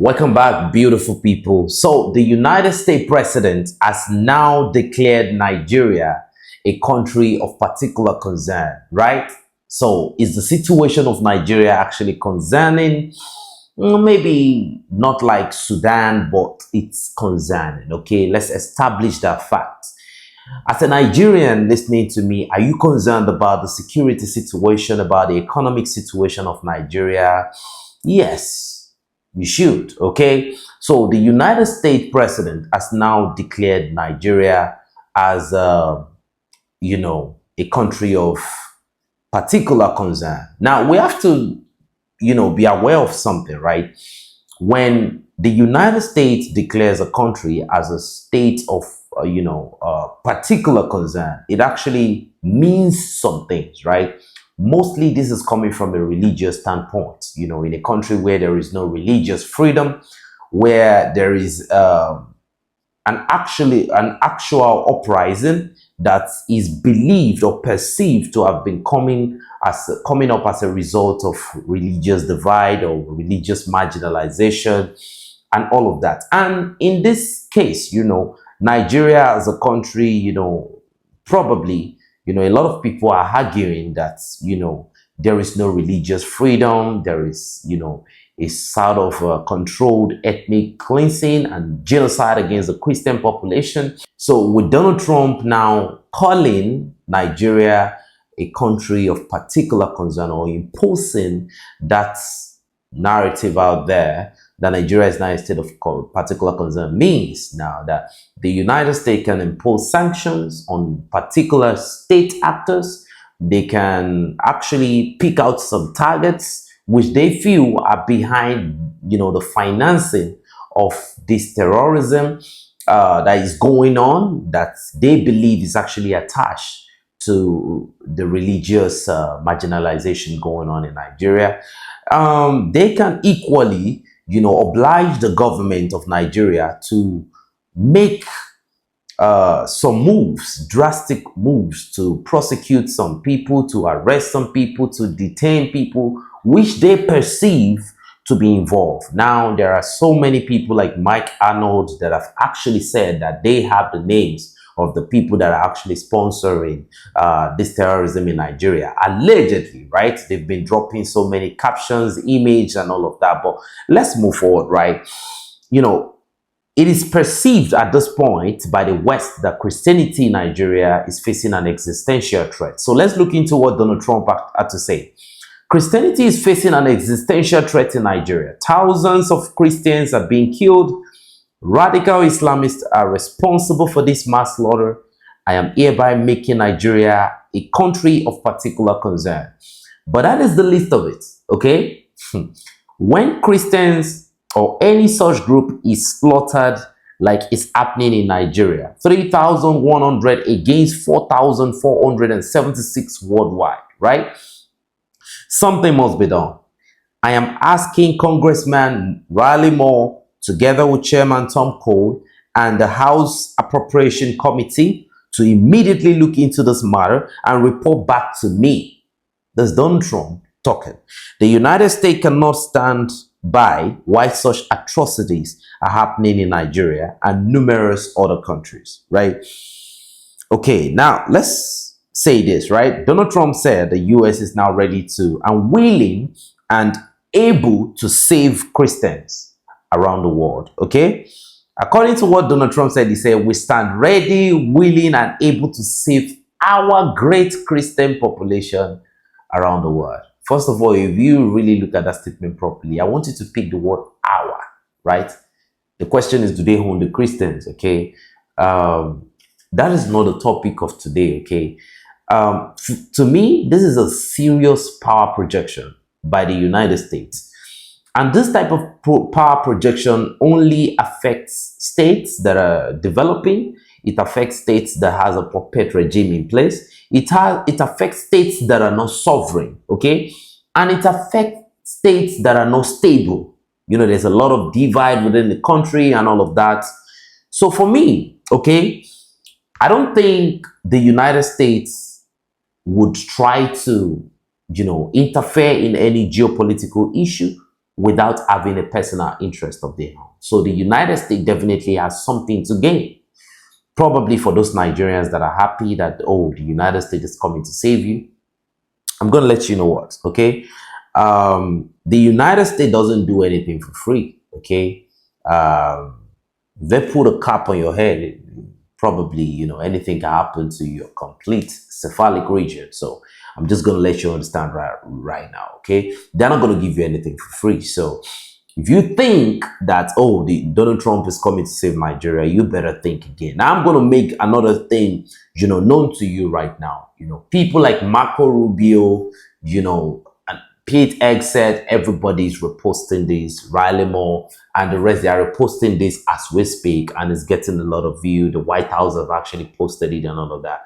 Welcome back, beautiful people. So, the United States president has now declared Nigeria a country of particular concern, right? So, is the situation of Nigeria actually concerning? Maybe not like Sudan, but it's concerning. Okay, let's establish that fact. As a Nigerian listening to me, are you concerned about the security situation, about the economic situation of Nigeria? Yes, you should. Okay. So the United States president has now declared Nigeria as, a country of particular concern. Now we have to, be aware of something, right? When the United States declares a country as a state of, particular concern, it actually means some things, right? Mostly this is coming from a religious standpoint, in a country where there is no religious freedom, where there is an actual uprising that is believed or perceived to have been coming up as a result of religious divide or religious marginalization and all of that. And in this case, Nigeria as a country, probably, a lot of people are arguing that, there is no religious freedom. There is, a sort of controlled ethnic cleansing and genocide against the Christian population. So with Donald Trump now calling Nigeria a country of particular concern or imposing that narrative out there, that Nigeria is now a state of particular concern, means now that the United States can impose sanctions on particular state actors. They can actually pick out some targets which they feel are behind, the financing of this terrorism that is going on, that they believe is actually attached to the religious marginalization going on in Nigeria. They can equally oblige the government of Nigeria to make some moves, drastic moves, to prosecute some people, to arrest some people, to detain people which they perceive to be involved. Now, there are so many people like Mike Arnold that have actually said that they have the names of the people that are actually sponsoring this terrorism in Nigeria. Allegedly, right? They've been dropping so many captions, image, and all of that. But let's move forward, right? It is perceived at this point by the West that Christianity in Nigeria is facing an existential threat. So let's look into what Donald Trump had to say. Christianity is facing an existential threat in Nigeria. Thousands of Christians are being killed. Radical Islamists are responsible for this mass slaughter. I am hereby making Nigeria a country of particular concern. But that is the least of it, okay? When Christians or any such group is slaughtered like it's happening in Nigeria, 3,100 against 4,476 worldwide, right? Something must be done. I am asking Congressman Riley Moore, together with Chairman Tom Cole and the House Appropriation Committee, to immediately look into this matter and report back to me. That's Donald Trump talking. The United States cannot stand by while such atrocities are happening in Nigeria and numerous other countries, right? Okay, now let's say this, right? Donald Trump said the US is now ready to and willing and able to save Christians around the world, okay? According to what Donald Trump said, he said, we stand ready, willing, and able to save our great Christian population around the world. First of all, if you really look at that statement properly, I want you to pick the word our, right? The question is, do they own the Christians, okay? That is not the topic of today, okay? To me, this is a serious power projection by the United States. And this type of power projection only affects states that are developing. It affects states that has a puppet regime in place. It affects states that are not sovereign, okay? And it affects states that are not stable. There's a lot of divide within the country and all of that. So for me, okay, I don't think the United States would try to, interfere in any geopolitical issue without having a personal interest of their own. So the United States definitely has something to gain. Probably for those Nigerians that are happy that, oh, the United States is coming to save you. I'm going to let you know what, okay? The United States doesn't do anything for free, okay? They put a cap on your head, probably, anything can happen to your complete cephalic region. So I'm just going to let you understand right now, okay? They're not going to give you anything for free. So if you think that, oh, Donald Trump is coming to save Nigeria, you better think again. Now, I'm going to make another thing, known to you right now. People like Marco Rubio, and Pete Hegseth, everybody's reposting this, Riley Moore, and the rest, they are reposting this as we speak, and it's getting a lot of view. The White House have actually posted it and all of that.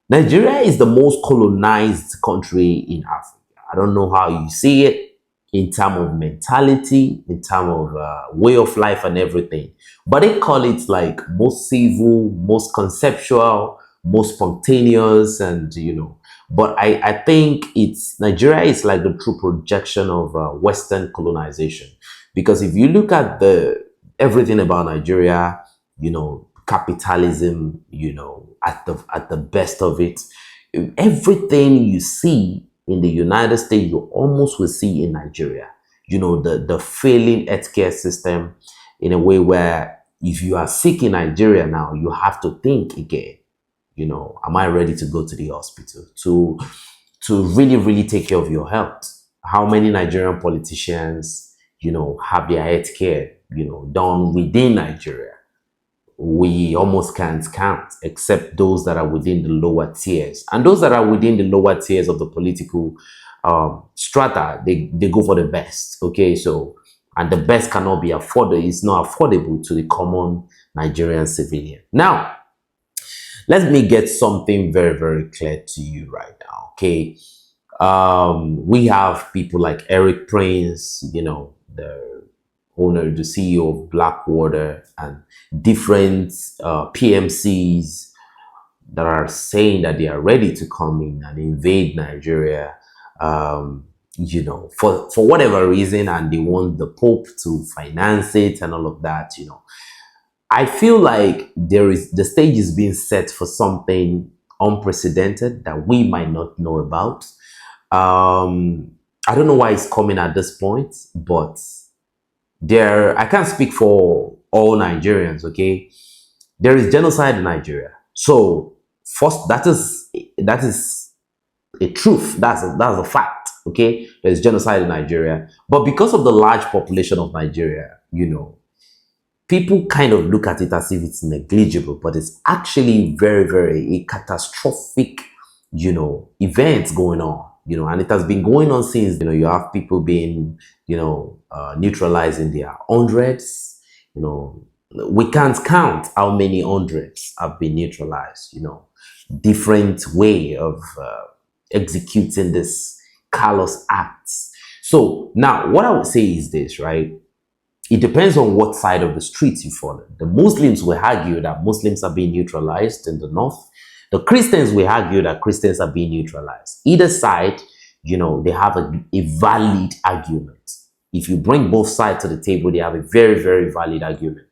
Nigeria is the most colonized country in Africa. I don't know how you see it in terms of mentality, in terms of way of life and everything. But they call it like most civil, most conceptual, most spontaneous, and but I think Nigeria is like the true projection of Western colonization. Because if you look at everything about Nigeria, capitalism, at the best of it, everything you see in the United States, you almost will see in Nigeria. The failing healthcare system, in a way where if you are sick in Nigeria now, you have to think again. Am I ready to go to the hospital to really, really take care of your health? How many Nigerian politicians, have their healthcare, done within Nigeria? We almost can't count, except those that are within the lower tiers. And those that are within the lower tiers of the political strata, they go for the best, okay? So, and the best cannot be afforded. It's not affordable to the common Nigerian civilian. Now, let me get something very, very clear to you right now, okay? We have people like Eric Prince, the owner, the CEO of Blackwater, and different PMCs that are saying that they are ready to come in and invade Nigeria, for whatever reason, and they want the Pope to finance it and all of that, I feel like the stage is being set for something unprecedented that we might not know about. I don't know why it's coming at this point, but I can't speak for all Nigerians, okay? There is genocide in Nigeria. So first, that is a truth. That's a fact, okay? There's genocide in Nigeria. But because of the large population of Nigeria, people kind of look at it as if it's negligible, but it's actually very, very a catastrophic, event going on. And it has been going on since, you have people being, neutralized in their hundreds. We can't count how many hundreds have been neutralized, different way of executing this callous acts. So now what I would say is this, right? It depends on what side of the street you follow. The Muslims will argue that Muslims are being neutralized in the north. The Christians will argue that Christians are being neutralized. Either side, they have a valid argument. If you bring both sides to the table, they have a very, very valid argument.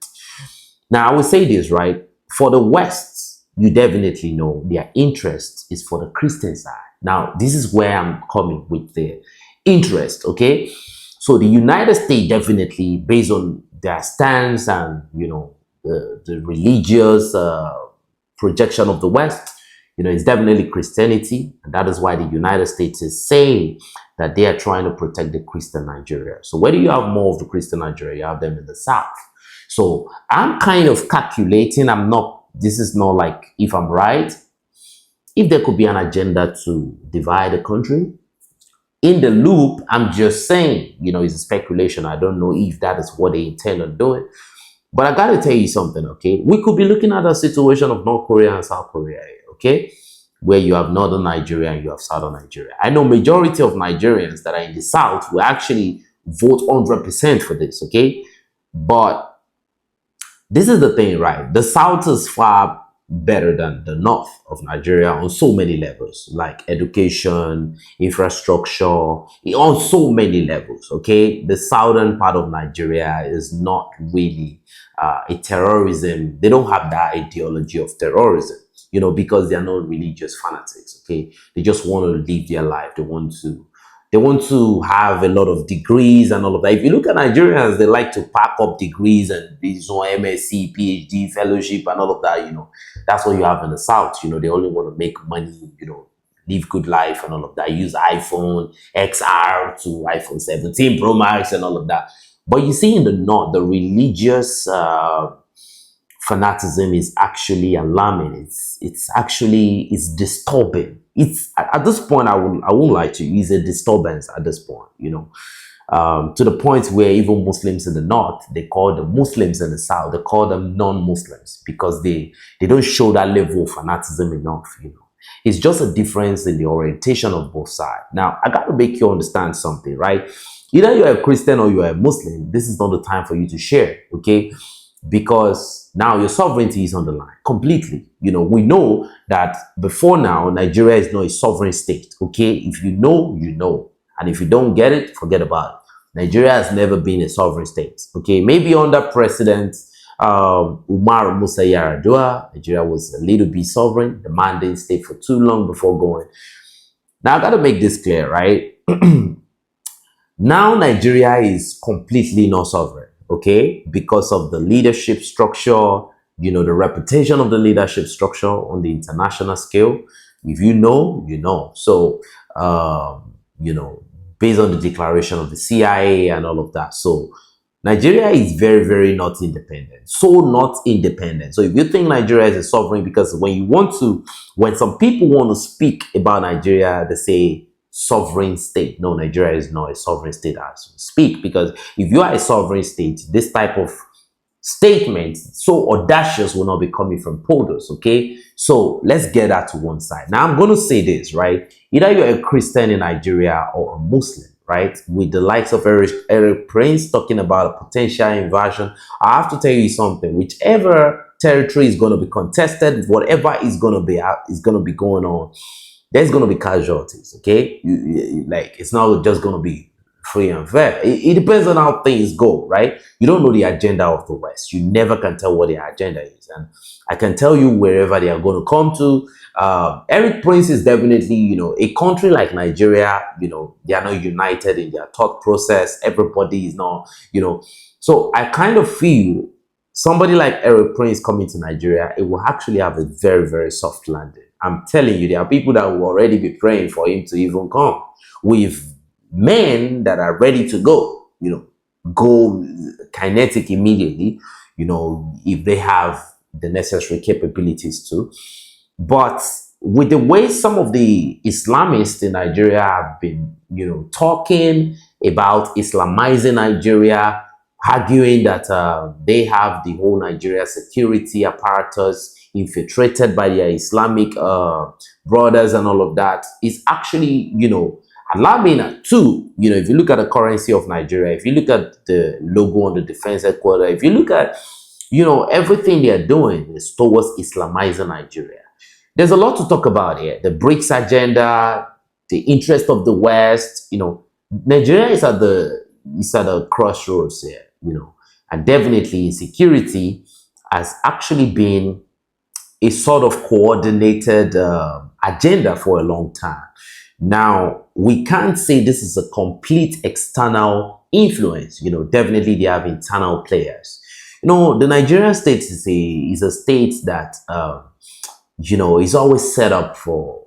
Now, I will say this, right? For the West, you definitely know their interest is for the Christian side. Now, this is where I'm coming with the interest, okay? So the United States definitely, based on their stance and, the religious projection of the West, it's definitely Christianity. And that is why the United States is saying that they are trying to protect the Christian Nigeria. So where do you have more of the Christian Nigeria? You have them in the South. So I'm kind of calculating. This is not like if I'm right. If there could be an agenda to divide the country, in the loop, I'm just saying, it's a speculation. I don't know if that is what they intend on doing. But I got to tell you something, okay? We could be looking at a situation of North Korea and South Korea, okay? Where you have Northern Nigeria and you have Southern Nigeria. I know majority of Nigerians that are in the South will actually vote 100% for this, okay? But this is the thing, right? The South is far better than the north of Nigeria on so many levels, like education, infrastructure, on so many levels. Okay, the southern part of Nigeria is not really a terrorism. They don't have that ideology of terrorism, because they are not religious fanatics. Okay, they just want to live their life. They want to have a lot of degrees and all of that. If you look at Nigerians, they like to pack up degrees and this one MSc, PhD, fellowship, and all of that. That's what you have in the South. They only want to make money, live good life and all of that. Use iPhone XR to iPhone 17 Pro Max and all of that. But you see in the North, the religious fanaticism is actually alarming. It's disturbing. It's at this point, I won't lie to you, it's a disturbance at this point, to the point where even Muslims in the North, they call the Muslims in the South, they call them non-Muslims because they don't show that level of fanaticism enough. It's just a difference in the orientation of both sides. Now, I got to make you understand something, right? Either you're a Christian or you're a Muslim, this is not the time for you to share, okay? Because now your sovereignty is on the line completely. We know that before now, Nigeria is not a sovereign state, okay? If you know, you know. And if you don't get it, forget about it. Nigeria has never been a sovereign state, okay? Maybe under President Umar Musa Yar'Adua, Nigeria was a little bit sovereign. The man didn't stay for too long before going. Now, I got to make this clear, right? Now, Nigeria is completely not sovereign, okay? Because of the leadership structure, the reputation of the leadership structure on the international scale. If you know, you know. So, based on the declaration of the CIA and all of that. So, Nigeria is very, very not independent. So not independent. So if you think Nigeria is a sovereign, because when some people want to speak about Nigeria, they say sovereign state. No, Nigeria is not a sovereign state as we speak, because if you are a sovereign state, this type of statement, so audacious, will not be coming from POTUS, okay? So let's get that to one side. Now I'm going to say this, right? Either you're a Christian in Nigeria or a Muslim, right? With the likes of Eric Prince talking about a potential invasion, I have to tell you something. Whichever territory is going to be contested, whatever is going to be going on, there's going to be casualties, okay? It's not just going to be free and fair. It depends on how things go, right? You don't know the agenda of the West. You never can tell what their agenda is. And I can tell you wherever they are going to come to. Eric Prince is definitely, a country like Nigeria, they are not united in their thought process. Everybody is not, So I kind of feel somebody like Eric Prince coming to Nigeria, it will actually have a very, very soft landing. I'm telling you, there are people that will already be praying for him to even come with men that are ready to go, go kinetic immediately, if they have the necessary capabilities to. But with the way some of the Islamists in Nigeria have been, talking about Islamizing Nigeria, arguing that they have the whole Nigeria security apparatus infiltrated by their Islamic brothers and all of that, is actually, alarming too. If you look at the currency of Nigeria, if you look at the logo on the defense headquarters, if you look at, everything they are doing is towards Islamizing Nigeria. There's a lot to talk about here. The BRICS agenda, the interest of the West, Nigeria is at the crossroads here, and definitely insecurity has actually been a sort of coordinated agenda for a long time. Now, we can't say this is a complete external influence. Definitely they have internal players. The Nigerian state is a state that, is always set up for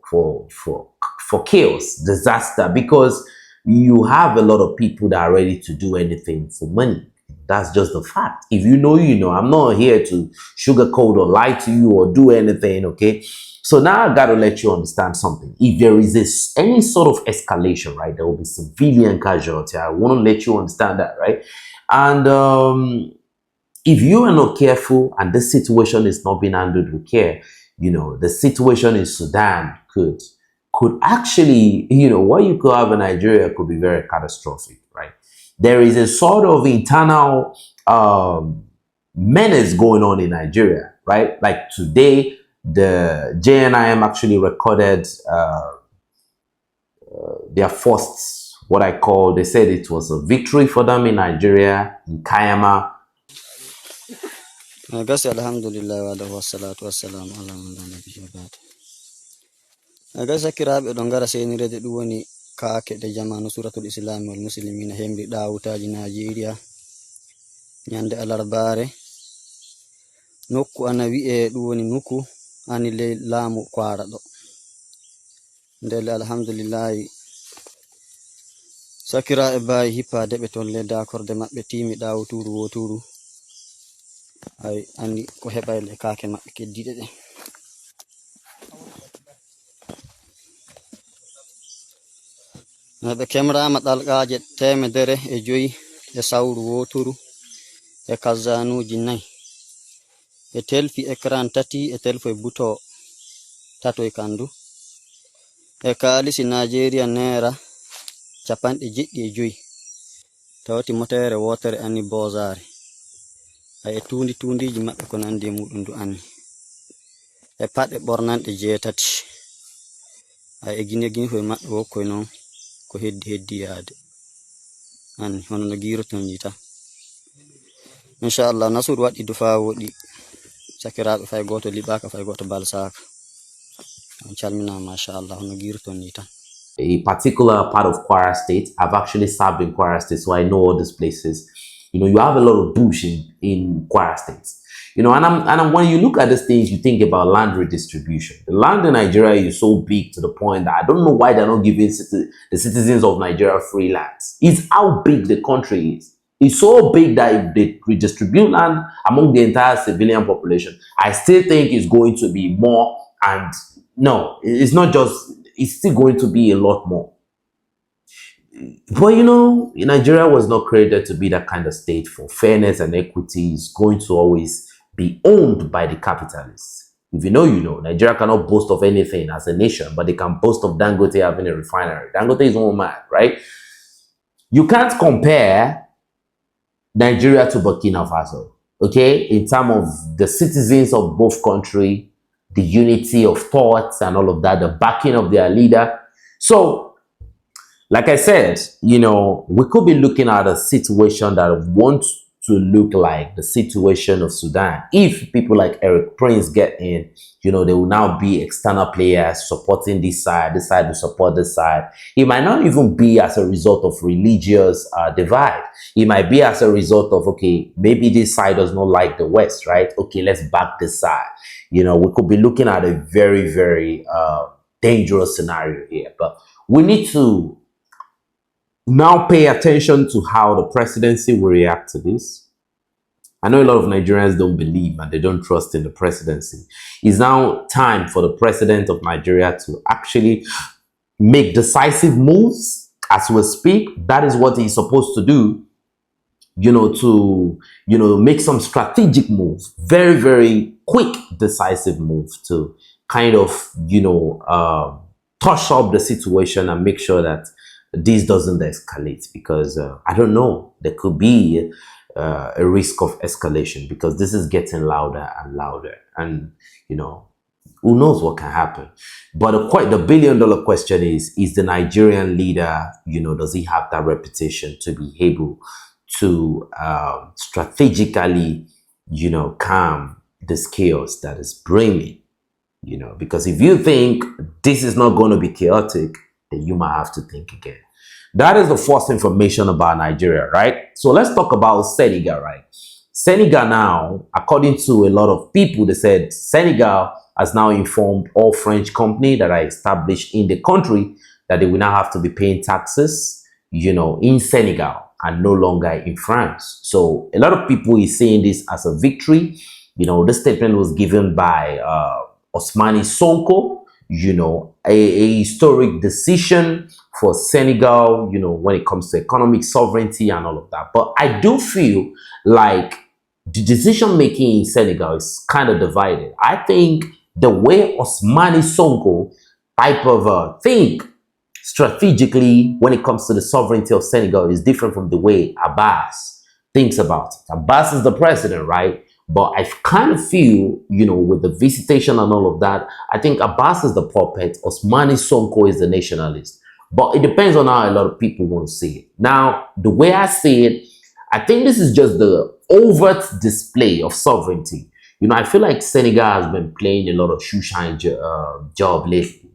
chaos, disaster, because you have a lot of people that are ready to do anything for money. That's just the fact. If you know, I'm not here to sugarcoat or lie to you or do anything, okay? So now I got to let you understand something. If there is any sort of escalation, right, there will be civilian casualty. I want to let you understand that, right? And if you are not careful and this situation is not being handled with care, the situation in Sudan could actually, what you could have in Nigeria could be very catastrophic, right? There is a sort of internal menace going on in Nigeria, right? Like today, the JNIM actually recorded their first, what I call, they said it was a victory for them in Nigeria, in Kayama. Agasi alhamdulillah wa dahu wassalatu wassalamu ala man la nabiyya ba'd. Agasi sakiraɓe ɗo ngara senirede ɗum woni kaake de jamanu suratul islam wal muslimina hemri ɗawutaji Nigeria nyande alarbare nokku ana wi'e ɗum woni nuku ani ley laamu kwara ɗo ndele alhamdulillahi sakiraɓe bawi hippade ɓe tolle dakorde maɓɓe timi ɗawuturu woturu ay andi ko heɓayle kaake maɓɓe keddiɗe ɗe. ɓe kemrama ɗalqaje 105 e sawru woturu e kazanuji 4 e telfi écran 3 e telfoye buto 3 e kandu e kalisi Nigeria naira 75 tawti motere wotere anni bozare ay e tundiji maɓɓe ko nandi e muɗum du anni e paɗe ɓornanɗe 8 ay e guine foye maɓɓe wokkoye noon ko heddi yaade anni hono no giroton ni tan inchallah nasuru waɗi du fa woɗi sakiraɓe fay goto liɓaka fay goto balsaka on calminama machallah hono giroton ni tan. A particular part of Kwara State. I've actually served in Kwara State, so I know all these places. You have a lot of bush in Kwara State. And when you look at these things, you think about land redistribution. The land in Nigeria is so big to the point that I don't know why they're not giving the citizens of Nigeria free lands. It's how big the country is. It's so big that if they redistribute land among the entire civilian population, I still think it's going to be more. And no, it's not just, it's still going to be a lot more. But Nigeria was not created to be that kind of state for fairness and equity. It's going to always be owned by the capitalists. If you know, Nigeria cannot boast of anything as a nation, but they can boast of Dangote having a refinery. Dangote is one man, right? You can't compare Nigeria to Burkina Faso, okay? In terms of the citizens of both countries, the unity of thoughts and all of that, the backing of their leader. So, like I said, we could be looking at a situation that wants to look like the situation of Sudan. If people like Eric Prince get in, they will now be external players supporting this side will support this side. It might not even be as a result of religious divide. It might be as a result of, okay, maybe this side does not like the West, right? Okay, let's back this side. We could be looking at a very, very dangerous scenario here. But we need to now pay attention to how the presidency will react to this. I know a lot of Nigerians don't believe and they don't trust in the presidency. It's now time for the president of Nigeria to actually make decisive moves as we speak. That is what he's supposed to do, to make some strategic moves, very, very quick, decisive moves to kind of, touch up the situation and make sure that this doesn't escalate, because I don't know, there could be a risk of escalation because this is getting louder and louder, and who knows what can happen. But the billion-dollar question is the Nigerian leader, does he have that reputation to be able to strategically calm this chaos that is brewing? Because if you think this is not going to be chaotic, then you might have to think again. That is the first information about Nigeria, right? So let's talk about Senegal, right? Senegal now, according to a lot of people, they said Senegal has now informed all French companies that are established in the country that they will now have to be paying taxes, in Senegal and no longer in France. So a lot of people is saying this as a victory. This statement was given by Ousmane Sonko, a historic decision for Senegal, when it comes to economic sovereignty and all of that. But I do feel like the decision making in Senegal is kind of divided. I think the way Ousmane Sonko type of think strategically when it comes to the sovereignty of Senegal is different from the way Abbas thinks about it. Abbas is the president, right? But I kind of feel, with the visitation and all of that, I think Abbas is the puppet, Osmani Sonko is the nationalist. But it depends on how a lot of people want to see it. Now, the way I see it, I think this is just the overt display of sovereignty. I feel like Senegal has been playing a lot of shoe shine job lately.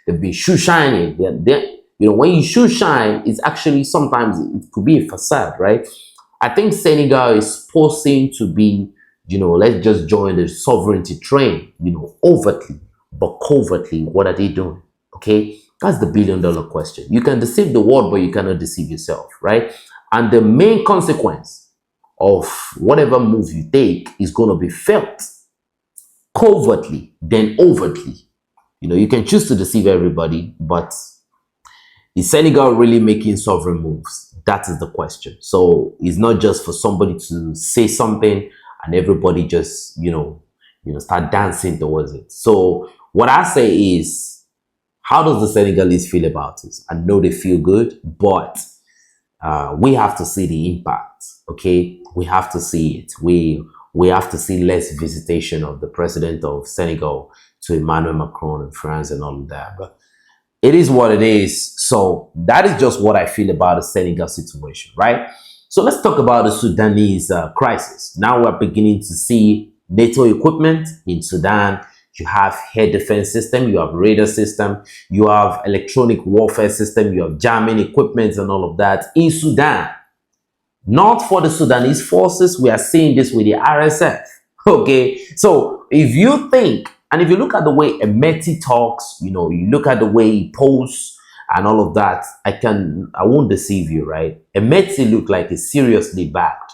They've been shoe shining. When you shoe shine, it's actually sometimes it could be a facade, right? I think Senegal is posing to be, let's just join the sovereignty train, overtly, but covertly. What are they doing? Okay, that's the billion-dollar question. You can deceive the world, but you cannot deceive yourself, right? And the main consequence of whatever move you take is going to be felt covertly, then overtly. You can choose to deceive everybody, but is Senegal really making sovereign moves? That is the question. So it's not just for somebody to say something and everybody just, start dancing towards it. So what I say is, how does the Senegalese feel about this? I know they feel good, but we have to see the impact. Okay, we have to see it. We have to see less visitation of the president of Senegal to Emmanuel Macron in France and all of that. But it is what it is. So that is just what I feel about the Senegal situation, right? So let's talk about the Sudanese crisis. Now we're beginning to see NATO equipment in Sudan. You have air defense system, you have radar system, you have electronic warfare system, you have jamming equipment and all of that in Sudan. Not for the Sudanese forces. We are seeing this with the RSF. Okay, so if you think, and if you look at the way Emeti talks, you look at the way he posts and all of that, I won't deceive you, right? Emeti look like he's seriously backed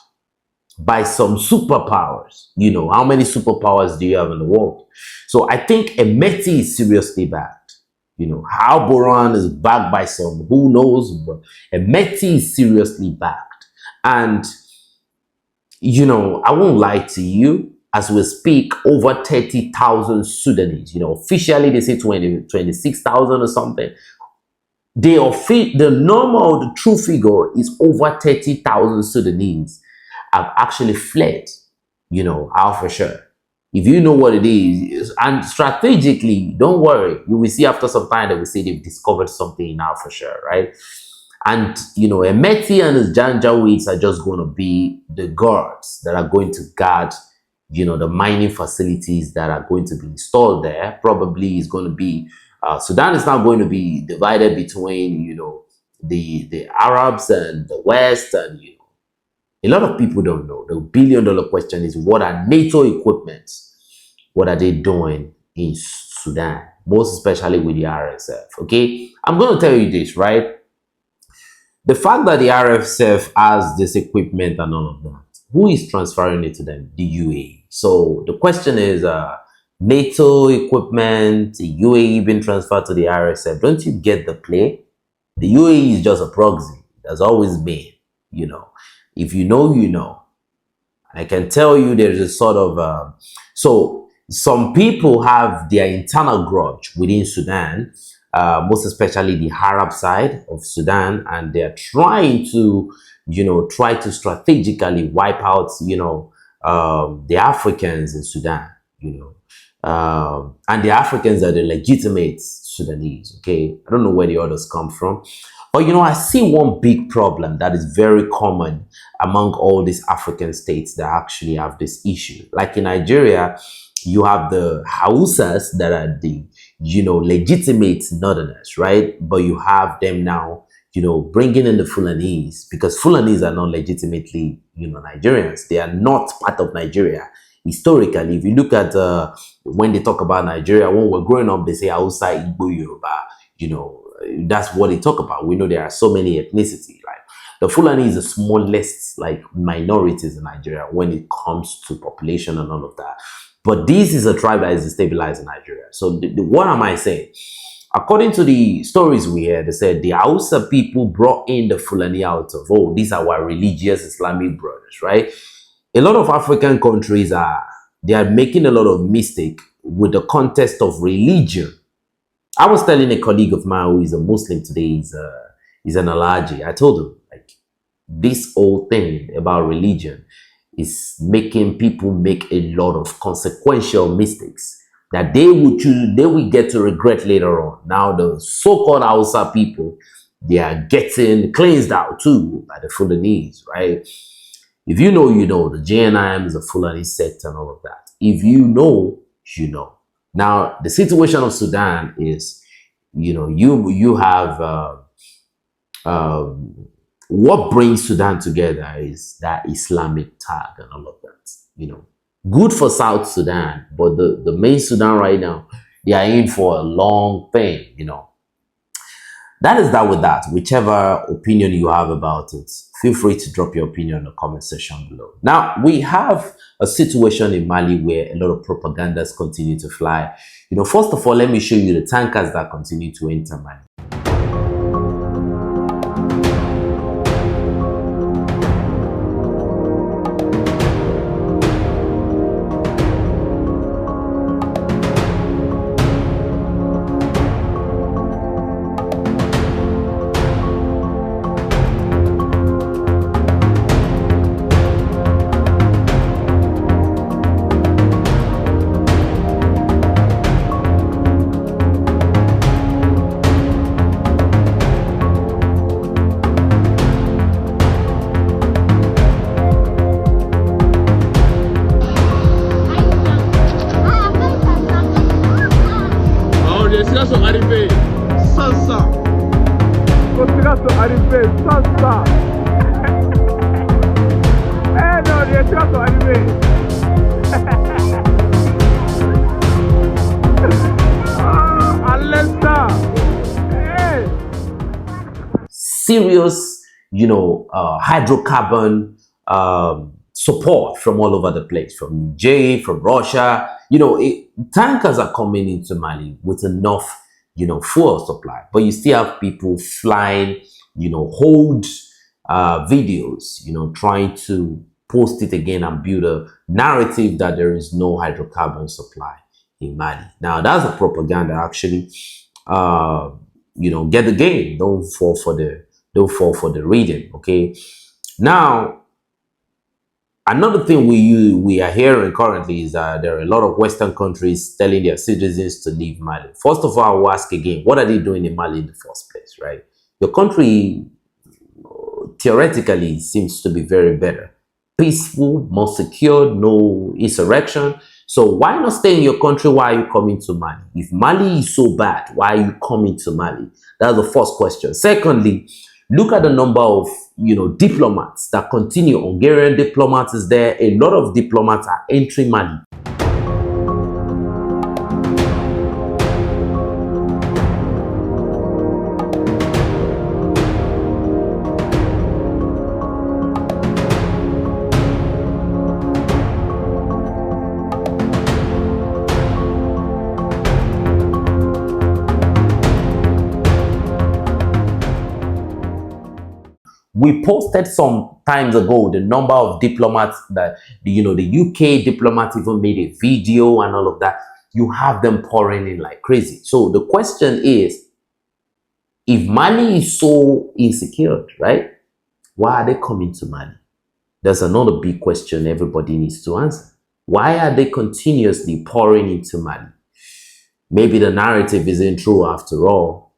by some superpowers. How many superpowers do you have in the world? So I think Emeti is seriously backed. How Boran is backed by some, who knows, but Emeti is seriously backed. And, I won't lie to you, as we speak, over 30,000 Sudanese, officially they say 26,000 or something. The normal, the true figure is over 30,000 Sudanese have actually fled, out for sure. If you know what it is, and strategically, don't worry, you will see after some time that we say they've discovered something now for sure, right? And, Emeti and his Janjaweeds are just going to be the guards that are going to guard, the mining facilities that are going to be installed there. Probably is going to be, Sudan is now going to be divided between, the Arabs and the West. And, a lot of people don't know. The billion-dollar question is, what are NATO equipment? What are they doing in Sudan? Most especially with the RSF, okay? I'm going to tell you this, right? The fact that the RSF has this equipment and all of that, who is transferring it to them? The UAE. So the question is, NATO equipment, the UAE being transferred to the RSF. Don't you get the play? The UAE is just a proxy. That's always been, If you know, you know. I can tell you there's a sort of, so some people have their internal grudge within Sudan, most especially the Arab side of Sudan, and they're trying to, try to strategically wipe out, the Africans in Sudan, and the Africans are the legitimate Sudanese, okay? I don't know where the others come from. But, I see one big problem that is very common among all these African states that actually have this issue. Like in Nigeria, you have the Hausas that are the, legitimate northerners, right? But you have them now, bringing in the Fulanese, because Fulanese are not legitimately, Nigerians. They are not part of Nigeria. Historically, if you look at when they talk about Nigeria, when we're growing up, they say Hausa, Igbo, Yoruba, that's what they talk about. We know there are so many ethnicities. Like the Fulani is the smallest minorities in Nigeria when it comes to population and all of that. But this is a tribe that is destabilizing Nigeria. So what am I saying? According to the stories we hear, they said the Hausa people brought in the Fulani out of, these are our religious Islamic brothers, right? A lot of African countries they are making a lot of mistake with the context of religion. I was telling a colleague of mine who is a Muslim today, he's an Alhaji. I told him, this whole thing about religion is making people make a lot of consequential mistakes that they will get to regret later on. Now the so-called Hausa people, they are getting cleansed out too by the Fulanese, right? If you know, you know. The JNIM is a Fulani sect and all of that. If you know, you know. Now the situation of Sudan is, you have what brings Sudan together is that Islamic tag and all of that. Good for South Sudan, but the main Sudan right now, they are in for a long thing. That is that with that. Whichever opinion you have about it, feel free to drop your opinion in the comment section below. Now, we have a situation in Mali where a lot of propagandas continue to fly. First of all, let me show you the tankers that continue to enter Mali. sont arrivés sans ça. Nos tiras sont arrivés sans ça. Eh non, les tiras sont arrivés. À l'instant. Serious, hydrocarbon support from all over the place, from Niger, from Russia. Tankers are coming into Mali with enough, fuel supply, but you still have people flying, hold videos, trying to post it again and build a narrative that there is no hydrocarbon supply in Mali. Now, that's a propaganda, actually. Get the game. Don't fall for the reading. Okay. Now, another thing we are hearing currently is that there are a lot of Western countries telling their citizens to leave Mali. First of all, I will ask again, what are they doing in Mali in the first place, right? Your country theoretically seems to be very better, peaceful, more secure, no insurrection. So why not stay in your country? Why are you coming to Mali? If Mali is so bad, why are you coming to Mali? That's the first question. Secondly, look at the number of, diplomats that continue. Hungarian diplomats is there. A lot of diplomats are entering Mali. We posted some times ago the number of diplomats that, the UK diplomats even made a video and all of that. You have them pouring in like crazy. So the question is, if Mali is so insecure, right? Why are they coming to Mali? There's another big question everybody needs to answer. Why are they continuously pouring into Mali? Maybe the narrative isn't true after all.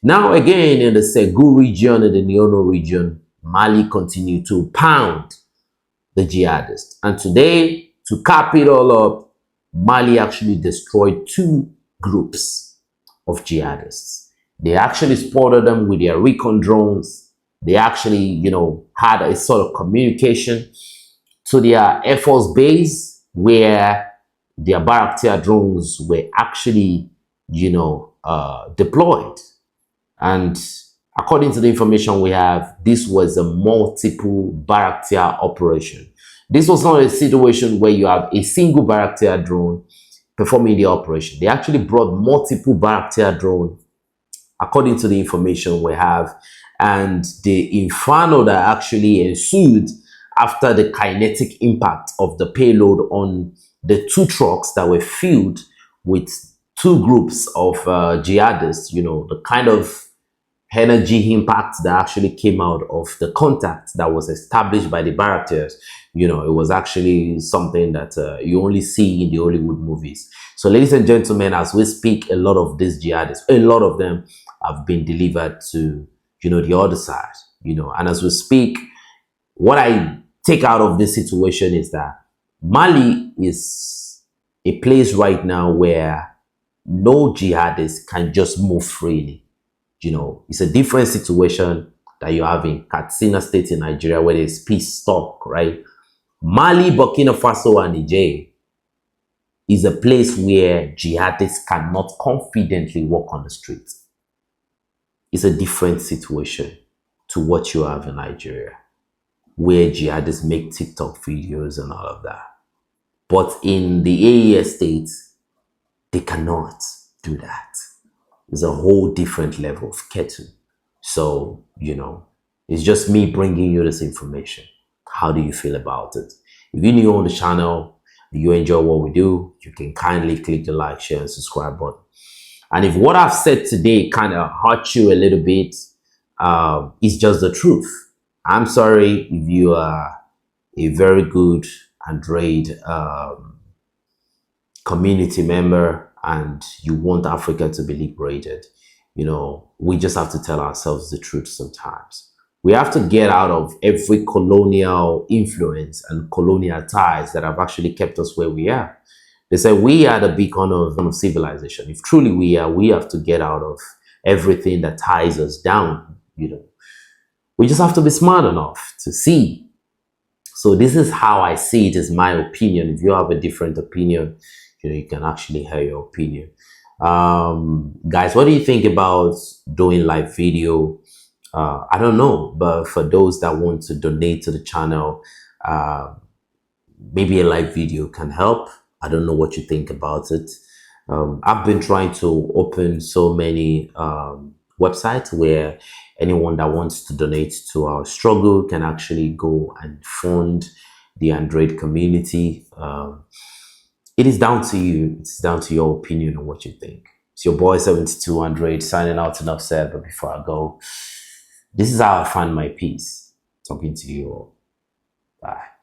Now again, in the Senegal region and the Niono region, Mali continue to pound the jihadists. And today, to cap it all up, Mali actually destroyed 2 groups of jihadists. They actually spotted them with their recon drones. They actually, had a sort of communication to their Air Force base where their Bayraktar drones were actually, deployed. And according to the information we have, this was a multiple Bayraktar operation. This was not a situation where you have a single Bayraktar drone performing the operation. They actually brought multiple Bayraktar drones, according to the information we have. And the inferno that actually ensued after the kinetic impact of the payload on the 2 trucks that were filled with 2 groups of jihadists, the kind of energy impact that actually came out of the contact that was established by the Bayraktars You know, it was actually something that you only see in the Hollywood movies. So, ladies and gentlemen, as we speak, a lot of these jihadists, a lot of them have been delivered to, you know, the other side, you know. And as we speak, what I take out of this situation is that Mali is a place right now where no jihadists can just move freely. You know, it's a different situation that you have in Katsina State in Nigeria, where there's peace talk, right? Mali, Burkina Faso, and Niger is a place where jihadists cannot confidently walk on the streets. It's a different situation to what you have in Nigeria, where jihadists make TikTok videos and all of that. But in the AES states, they cannot do that. It's a whole different level of kettle. So, you know, it's just me bringing you this information. How do you feel about it? If you're new on the channel, you enjoy what we do, you can kindly click the like, share, and subscribe button. And if what I've said today kind of hurt you a little bit, it's just the truth. I'm sorry if you are a very good Android community member and you want Africa to be liberated. You know, we just have to tell ourselves the truth sometimes. We have to get out of every colonial influence and colonial ties that have actually kept us where we are. They say we are the beacon of civilization. If truly we are, we have to get out of everything that ties us down. You know, we just have to be smart enough to see. So this is how I see it, is my opinion. If you have a different opinion, you know, you can actually hear your opinion. Guys, what do you think about doing live video? I don't know, but for those that want to donate to the channel, maybe a live video can help. I don't know what you think about it. I've been trying to open so many websites where anyone that wants to donate to our struggle can actually go and fund the Android community. It is down to you. It's down to your opinion on what you think. It's your boy 72 Android signing out. Enough said, but before I go, this is how I find my peace. Talking to you all. Bye.